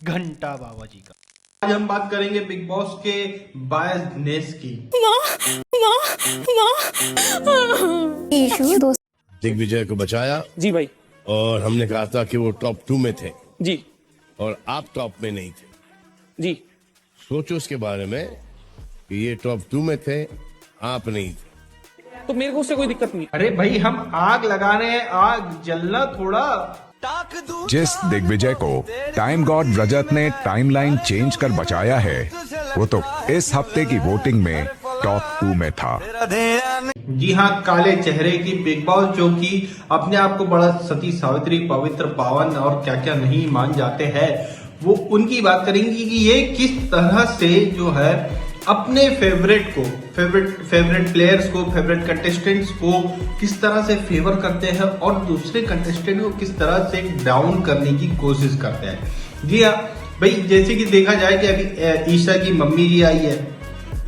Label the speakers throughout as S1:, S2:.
S1: घंटा बाबा जी का।
S2: आज हम बात करेंगे बिग बॉस के बायसनेस की।
S3: दिग्विजय को बचाया
S4: जी भाई।
S3: और हमने कहा था कि वो टॉप 2 में थे
S4: जी
S3: और आप टॉप में नहीं थे।
S4: जी।
S3: सोचो उसके बारे में कि ये टॉप 2 में थे, आप नहीं थे।
S4: तो मेरे को उससे कोई दिक्कत नहीं।
S2: अरे भाई हम आग लगा रहे हैं, आग जलना थोड़ा।
S5: जिस दिग्विजय को टाइम गॉड रजत ने टाइमलाइन चेंज कर बचाया है वो तो इस हफ्ते की वोटिंग में टॉप 2 में था।
S2: जी हाँ, काले चेहरे की बिग बॉस जो कि अपने आप को बड़ा सती सावित्री पवित्र पावन और क्या क्या नहीं मान जाते हैं, वो उनकी बात करेंगे कि ये किस तरह से जो है अपने फेवरेट प्लेयर्स को, फेवरेट कंटेस्टेंट्स को किस तरह से फेवर करते हैं और दूसरे कंटेस्टेंट को किस तरह से डाउन करने की कोशिश करते हैं। जी हाँ भाई, जैसे कि देखा जाए कि अभी ईशा की मम्मी जी आई है,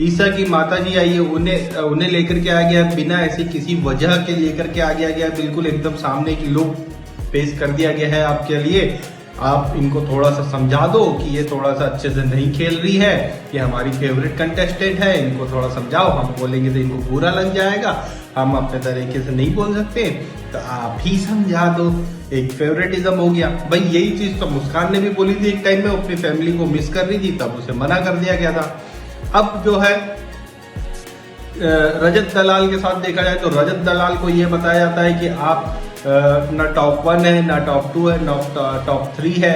S2: ईशा की माता जी आई है, उन्हें लेकर के आ गया, बिना ऐसी किसी वजह के लेकर के आ गया बिल्कुल एकदम सामने की लोग पेश कर दिया गया है आपके लिए। आप इनको थोड़ा सा समझा दो कि ये थोड़ा सा अच्छे से नहीं खेल रही है, ये हमारी फेवरेट कंटेस्टेंट है, इनको थोड़ा समझाओ। हम बोलेंगे तो इनको बुरा लग जाएगा, हम अपने तरीके से नहीं बोल सकते, तो आप ही समझा दो। एक फेवरेटिज्म हो गया भाई। यही चीज तो मुस्कान ने भी बोली थी एक टाइम में, अपनी फैमिली को मिस कर रही थी, तब उसे मना कर दिया गया था। अब जो है रजत दलाल के साथ देखा जाए तो रजत दलाल को यह बताया जाता है कि आप ना टॉप 1 है, ना टॉप 2 है, ना टॉप 3 है,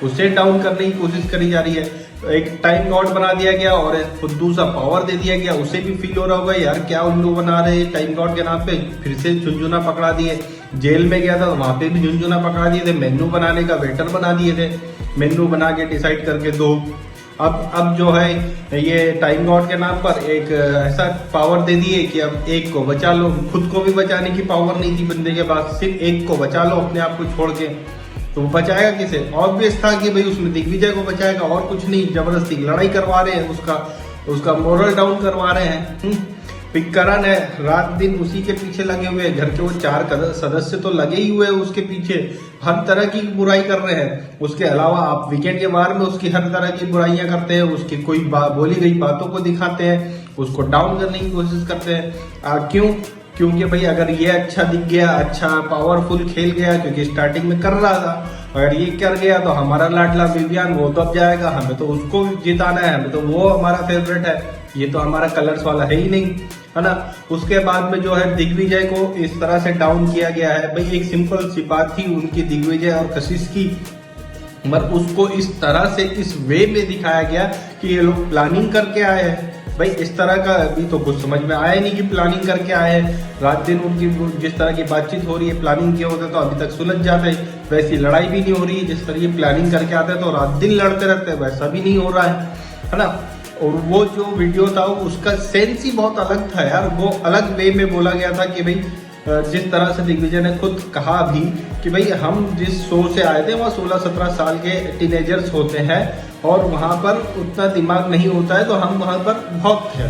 S2: उसे डाउन करने की कोशिश करी जा रही है। एक टाइम गॉड बना दिया गया और खुद्दू सा पावर दे दिया गया। उसे भी फील हो रहा होगा यार क्या उल्लू बना रहे टाइम गॉड के नाम पे। फिर से झुंझुना पकड़ा दिए, जेल में गया था तो वहां पे भी झुंझुना पकड़ा दिए थे, मेन्यू बनाने का वेटर बना दिए थे, मेन्यू बना के डिसाइड करके दो। अब जो है ये टाइम गॉड के नाम पर एक ऐसा पावर दे दिए कि अब एक को बचा लो। खुद को भी बचाने की पावर नहीं थी बंदे के पास, सिर्फ एक को बचा लो अपने आप को छोड़ के। तो वो बचाएगा किसे? ऑब्वियस था कि भाई उसमें दिग्विजय को बचाएगा और कुछ नहीं। जबरदस्ती लड़ाई करवा रहे हैं, उसका मोरल डाउन करवा रहे हैं। करण है रात दिन उसी के पीछे लगे हुए हैं। घर के वो 4 सदस्य तो लगे ही हुए हैं उसके पीछे, हर तरह की बुराई कर रहे हैं। उसके अलावा आप वीकेंड के बार में उसकी हर तरह की बुराइयां करते हैं, उसकी कोई बोली गई बातों को दिखाते हैं, उसको डाउन करने की कोशिश करते हैं। क्यों? क्योंकि भाई अगर ये अच्छा दिख गया, अच्छा पावरफुल खेल गया, क्योंकि स्टार्टिंग में कर रहा था, अगर ये कर गया तो हमारा लाडला विवियन वो तो अब जाएगा, हमें तो उसको जिताना है, हमें तो वो हमारा फेवरेट है, ये तो हमारा कलर्स वाला है ही नहीं, है ना। उसके बाद में जो है दिग्विजय को इस तरह से डाउन किया गया है। भाई एक सिंपल सी बात थी उनकी, दिग्विजय और कशिश की, मगर उसको इस तरह से इस वे में दिखाया गया कि ये लोग प्लानिंग करके आए हैं। भाई इस तरह का अभी तो कुछ समझ में आया नहीं कि प्लानिंग करके आए हैं। रात दिन उनकी जिस तरह की बातचीत हो रही है, प्लानिंग किया होता तो अभी तक सुलझ जाते, वैसी लड़ाई भी नहीं हो रही है। जिस तरह की प्लानिंग करके आते हैं तो रात दिन लड़ते रहते हैं, वैसा भी नहीं हो रहा है ना। और वो जो वीडियो था उसका सेंस ही बहुत अलग था यार, वो अलग वे में बोला गया था कि भाई जिस तरह से दिग्विजय ने खुद कहा भी कि भाई हम जिस शो से आए थे वहाँ 16-17 साल के टीनेजर्स होते हैं और वहाँ पर उतना दिमाग नहीं होता है, तो हम वहाँ पर बहुत थे।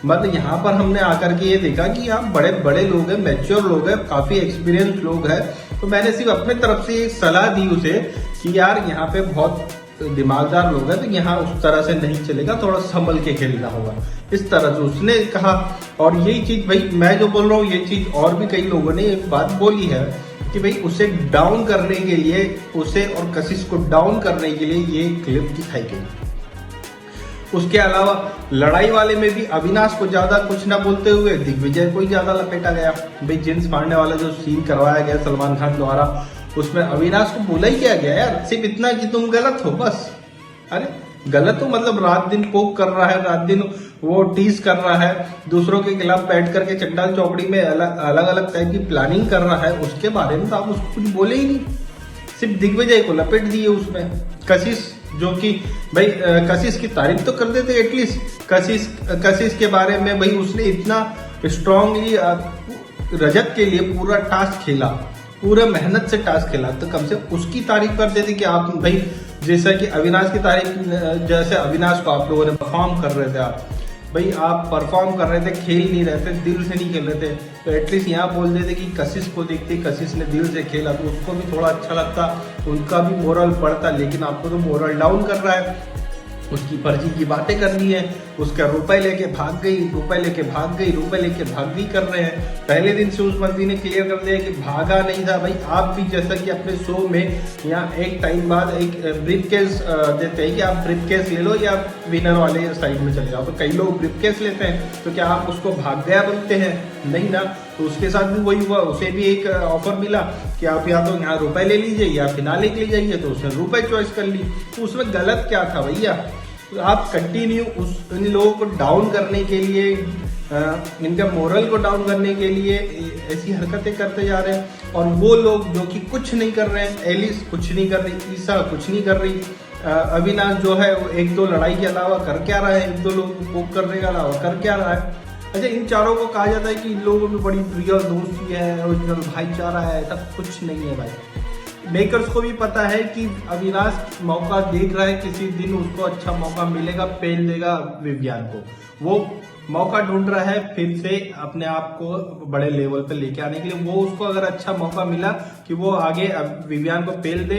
S2: मतलब यहाँ पर हमने आकर के ये देखा कि यहाँ बड़े बड़े लोग हैं, मैच्योर लोग हैं, काफी एक्सपीरियंस लोग हैं। तो मैंने सिर्फ अपने तरफ से एक सलाह दी उसे कि यार यहाँ पे बहुत दिमागदार लोग हैं, तो यहाँ उस तरह से नहीं चलेगा, थोड़ा संभल के खेलना होगा, इस तरह से उसने कहा। और यही चीज भाई मैं जो बोल रहा हूँ, ये चीज और भी कई लोगों ने एक बात बोली है कि भाई उसे डाउन करने के लिए, उसे और कशिश को डाउन करने के लिए ये क्लिप दिखाई गई। उसके अलावा लड़ाई वाले में भी अविनाश को ज्यादा कुछ ना बोलते हुए दिग्विजय को ही ज्यादा लपेटा गया। भाई जींस फाड़ने वाला जो सीन करवाया गया सलमान खान द्वारा, उसमें अविनाश को बोला ही क्या गया यार, सिर्फ इतना कि तुम गलत हो बस। अरे गलत हो मतलब रात दिन पोक कर रहा है, रात दिन वो टीज कर रहा है, दूसरों के खिलाफ बैठ करके चंडाल चौकड़ी में अलग अलग टाइप की प्लानिंग कर रहा है, उसके बारे में तो आप उसको कुछ बोले ही नहीं, सिर्फ दिग्विजय को लपेट दिए उसमें। कशिश जो कि भाई कशिश की तारीफ तो कर देते एटलीस्ट। कशिश के बारे में भाई उसने इतना स्ट्रांगली रजत के लिए पूरा टास्क खेला, पूरे मेहनत से टास्क खेला, तो कम से उसकी तारीफ कर देते कि आप भाई जैसा कि अविनाश की तारीफ, जैसे अविनाश को आप लोगों ने परफॉर्म कर रहे थे आप भाई आप परफॉर्म कर रहे थे, खेल नहीं रहे थे, दिल से नहीं खेल रहे थे, तो एटलीस्ट यहाँ बोल देते कि कशिश को देखते कशिश ने दिल से खेला तो उसको भी थोड़ा अच्छा लगता, उनका भी मोरल बढ़ता। लेकिन आपको तो मोरल डाउन कर रहा है, उसकी पर्ची की बातें करनी है, उसका रुपए लेके भाग गई, रुपए लेके भाग गई, रुपए लेके भाग गई कर रहे हैं। पहले दिन से उस बंदी ने क्लियर कर दिया कि भागा नहीं था। भाई आप भी जैसा कि अपने शो में यहाँ एक टाइम बाद एक ब्रीफ केस देते हैं कि आप ब्रीफ केस ले लो या विनर वाले साइड में चले जाओ, तो कई लोग ब्रीफ केस लेते हैं, तो क्या आप उसको भाग गया बोलते हैं? नहीं ना। तो उसके साथ भी वही हुआ, उसे भी एक ऑफर मिला कि आप या तो यहाँ रुपए ले लीजिए या फिनाले के लिए जाइए, तो उसने रुपए चॉइस कर ली। तो उसमें गलत क्या था भैया? तो आप कंटिन्यू इन लोगों को डाउन करने के लिए, इनका मोरल को डाउन करने के लिए ऐसी हरकतें करते जा रहे हैं। और वो लोग जो कि कुछ नहीं कर रहे हैं, एलिस कुछ नहीं कर रही, ईसा कुछ नहीं कर रही, अविनाश जो है वो एक दो लड़ाई के अलावा कर क्या रहा है, एक दो लोग को पोक करने के अलावा कर क्या रहा है? अच्छा, इन चारों को कहा जाता है कि इन लोगों में बड़ी रियल दोस्ती है, ओरिजिनल भाईचारा है, तब कुछ नहीं है भाई। मेकर्स को भी पता है कि अविनाश मौका देख रहा है, किसी दिन उसको अच्छा मौका मिलेगा, पेल देगा विवियान को। वो मौका ढूंढ रहा है फिर से अपने आप को बड़े लेवल पे लेके आने के लिए। वो उसको अगर अच्छा मौका मिला कि वो आगे विवियान को पेल दे,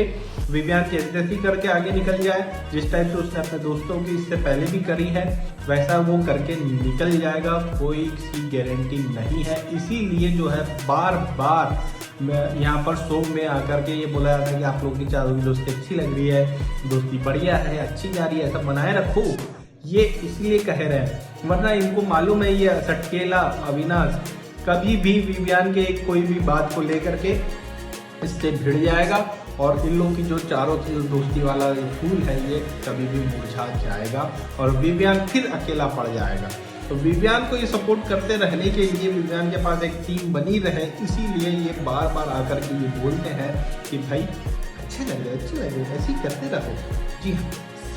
S2: विवियान की इज्जत करके आगे निकल जाए, जिस टाइप से उसने अपने दोस्तों की इससे पहले भी करी है, वैसा वो करके निकल जाएगा, कोई सी गारंटी नहीं है। इसीलिए जो है बार बार यहाँ पर शो में आकर के ये बोला जाता है कि आप लोगों की चारों की दोस्ती अच्छी लग रही है, दोस्ती बढ़िया है, अच्छी जा रही है, ऐसा बनाए रखो। ये इसलिए कह रहे हैं, वरना इनको मालूम है ये सटकेला अविनाश कभी भी विवियान के कोई भी बात को लेकर के इससे भिड़ जाएगा, और इन लोगों की जो चारों दोस्ती वाला फूल है ये कभी भी मुरझा जाएगा और विवियान फिर अकेला पड़ जाएगा। तो विवियान को ये सपोर्ट करते रहने के लिए, विवियान के पास एक टीम बनी रहे, इसीलिए ये बार बार आकर के ये बोलते हैं कि भाई अच्छे लगे ऐसे ही करते रहो। जी हाँ,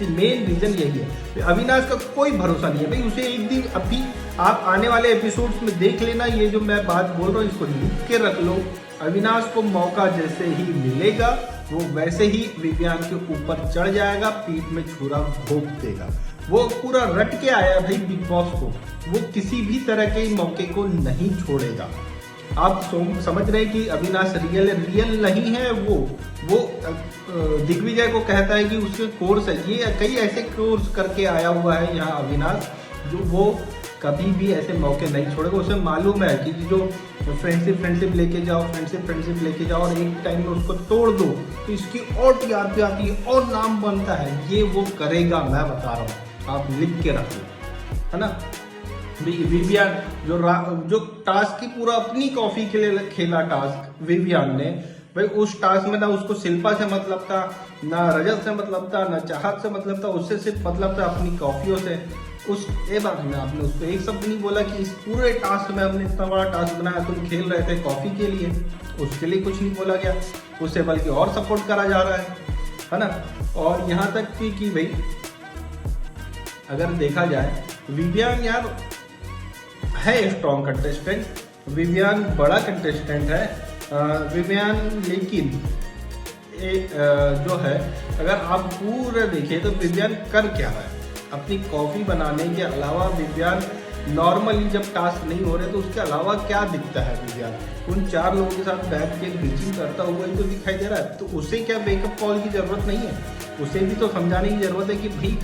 S2: मेन रीजन यही है। अविनाश का कोई भरोसा नहीं है भाई, उसे एक दिन अभी आप आने वाले एपिसोड्स में देख लेना, ये जो मैं बात बोल रहा हूँ इसको लिख के रख लो। अविनाश को मौका जैसे ही मिलेगा वो वैसे ही विवियान के ऊपर चढ़ जाएगा, पीठ में छुरा घोंप देगा। वो पूरा रट के आया भाई बिग बॉस को, वो किसी भी तरह के मौके को नहीं छोड़ेगा। आप समझ रहे हैं कि अविनाश रियल नहीं है। वो दिग्विजय को कहता है कि उसके कोर्स है, ये कई ऐसे कोर्स करके आया हुआ है यहाँ अविनाश, जो वो कभी भी ऐसे मौके नहीं छोड़ेगा। उसे मालूम है कि जो फ्रेंडशिप लेके जाओ, फ्रेंडशिप लेके जाओ और एक टाइम में उसको तोड़ दो तो इसकी और टीआरपी आती है और नाम बनता है, ये वो करेगा, मैं बता रहा हूँ, आप लिख के रख लो, है ना। विवियान जो टास्क की पूरा अपनी कॉफी के लिए खेला टास्क विवियान ने, भाई उस टास्क में ना उसको शिल्पा से मतलब था, ना रजत से मतलब था, ना चाहत से मतलब था, उससे सिर्फ मतलब था अपनी कॉफियों से। उस ए बात में आपने उसको एक शब्द नहीं बोला कि इस पूरे टास्क में हमने इतना बड़ा टास्क बनाया, तुम खेल रहे थे कॉफी के लिए, उसके लिए कुछ नहीं बोला गया, उससे बल्कि और सपोर्ट करा जा रहा है ना। और यहाँ तक कि भाई अगर देखा जाए विवियान यार है स्ट्रॉन्ग कंटेस्टेंट, विवियान बड़ा कंटेस्टेंट है विवियान, लेकिन जो है अगर आप पूरा देखें तो विवियान कर क्या रहा है, अपनी कॉफी बनाने के अलावा विवियान नॉर्मली जब टास्क नहीं हो रहे तो उसके अलावा क्या दिखता है विवियान? उन 4 लोगों के साथ बैठ के ब्रीचिंग करता हुआ ही तो दिखाई दे रहा है। तो उसे क्या बेकअप कॉल की जरूरत नहीं है? उसे भी तो समझाने की जरूरत है कि भाई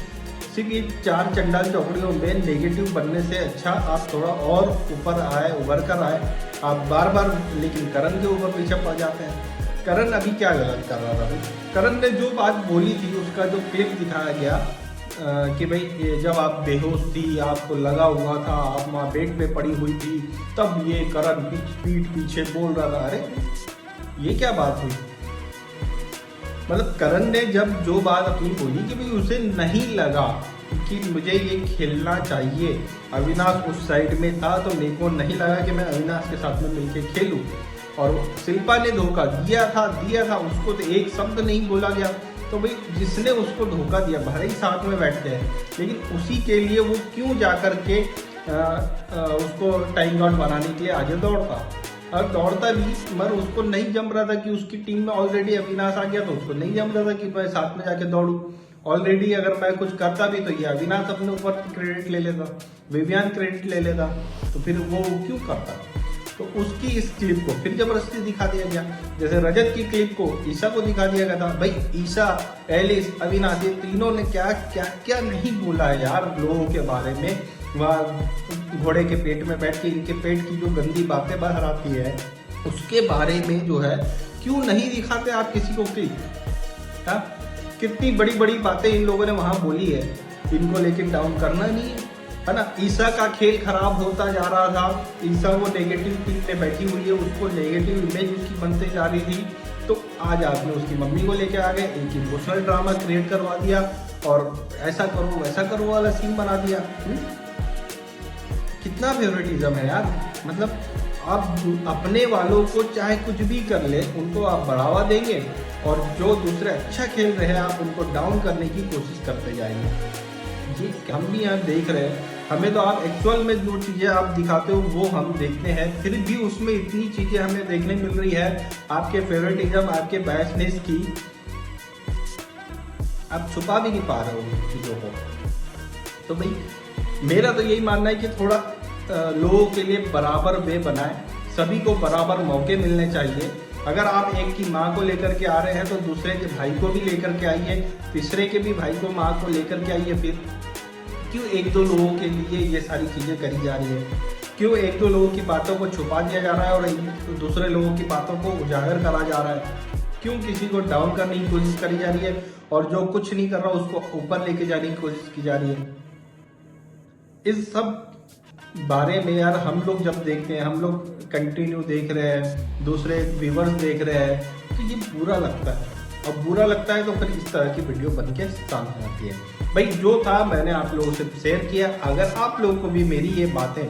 S2: सिर्फ ये 4 चंडाल चौकड़ियों में नेगेटिव बनने से अच्छा आप थोड़ा और ऊपर आए, उभर कर आए। आप बार बार लेकिन करण के ऊपर पीछे पड़ जाते हैं। करण अभी क्या गलत कर रहा था? करण ने जो बात बोली थी उसका जो क्लिप दिखाया गया कि भाई जब आप बेहोश थी, आपको लगा हुआ था, आप वहाँ बेड पे पड़ी हुई थी, तब ये करण पीठ पीछे बोल रहा था। अरे ये क्या बात हुई? मतलब करण ने जब जो बात अपनी बोली कि भाई उसे नहीं लगा कि मुझे ये खेलना चाहिए, अविनाश उस साइड में था तो मेरे को नहीं लगा कि मैं अविनाश के साथ में मिलकर खेलूं, और शिल्पा ने धोखा दिया था उसको तो एक शब्द नहीं बोला गया। तो भाई जिसने उसको धोखा दिया, भले ही साथ में बैठते हैं, लेकिन उसी के लिए वो क्यों जा कर के उसको टाइम गॉड बनाने के लिए आगे दौड़ता? और दौड़ता भी, मगर उसको नहीं जम रहा था कि उसकी टीम में ऑलरेडी अविनाश आ गया, तो उसको नहीं जम रहा था कि मैं साथ में जाके दौड़ूं। ऑलरेडी अगर मैं कुछ करता भी तो ये अविनाश अपने ऊपर क्रेडिट ले लेता, विवियान क्रेडिट ले लेता, तो फिर वो क्यों करता? तो उसकी इस क्लिप को फिर जबरदस्ती दिखा दिया गया। जैसे रजत की क्लिप को ईशा को दिखा दिया गया था। भाई ईशा, एलिस, अविनाश, ये तीनों ने क्या क्या क्या नहीं बोला है यार लोगों के बारे में। वह घोड़े के पेट में बैठ के इनके पेट की जो गंदी बातें बाहर आती है उसके बारे में जो है क्यों नहीं दिखाते आप किसी को क्लिप? हाँ, कितनी बड़ी बड़ी बातें इन लोगों ने वहां बोली है, इनको लेकिन डाउन करना नहीं है ना। ईशा का खेल खराब होता जा रहा था, ईशा वो नेगेटिव टीम में बैठी हुई है, उसको नेगेटिव इमेज उसकी बनते जा रही थी, तो आज आपने उसकी मम्मी को लेके आ गए, एक इमोशनल ड्रामा क्रिएट करवा दिया और ऐसा करो वैसा करो वाला सीन बना दिया। कितना फेवरेटिज्म है यार। मतलब आप अपने वालों को चाहे कुछ भी कर ले, उनको आप बढ़ावा देंगे और जो दूसरे अच्छा खेल रहे हैं आप उनको डाउन करने की कोशिश करते जाएंगे। ये हम भी यहाँ देख रहे हैं, हमें तो आप एक्चुअल में जो चीज़ें आप दिखाते हो वो हम देखते हैं, फिर भी उसमें इतनी चीज़ें हमें देखने मिल रही है आपके फेवरेटिज्म, आपके बायसनेस की, आप छुपा भी नहीं पा रहे हो चीज़ों को। तो भाई मेरा तो यही मानना है कि थोड़ा लोगों के लिए बराबर वे बनाए, सभी को बराबर मौके मिलने चाहिए। अगर आप एक की माँ को लेकर के आ रहे हैं तो दूसरे के भाई को भी लेकर के आइए, तीसरे के भी भाई को माँ को लेकर के आइए। फिर क्यों एक दो लोगों के लिए ये सारी चीज़ें करी जा रही है? क्यों एक दो लोगों की बातों को छुपा दिया जा रहा है और दूसरे लोगों की बातों को उजागर करा जा रहा है? क्यों किसी को डाउन करने की कोशिश करी जा रही है और जो कुछ नहीं कर रहा उसको ऊपर लेके जाने की कोशिश की जा रही है? इस सब बारे में यार हम लोग जब देखते हैं, हम लोग कंटिन्यू देख रहे हैं, दूसरे व्यूवर्स देख रहे हैं, तो ये बुरा लगता है। और बुरा लगता है तो फिर इस तरह की वीडियो बन के सामने आती है। भाई जो था मैंने आप लोगों से शेयर किया। अगर आप लोगों को भी मेरी ये बातें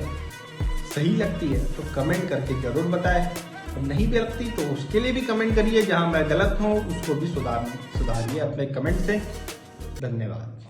S2: सही लगती है तो कमेंट करके जरूर बताएं, और नहीं भी लगती तो उसके लिए भी कमेंट करिए, जहां मैं गलत हूँ उसको भी सुधारिए अपने कमेंट से। धन्यवाद।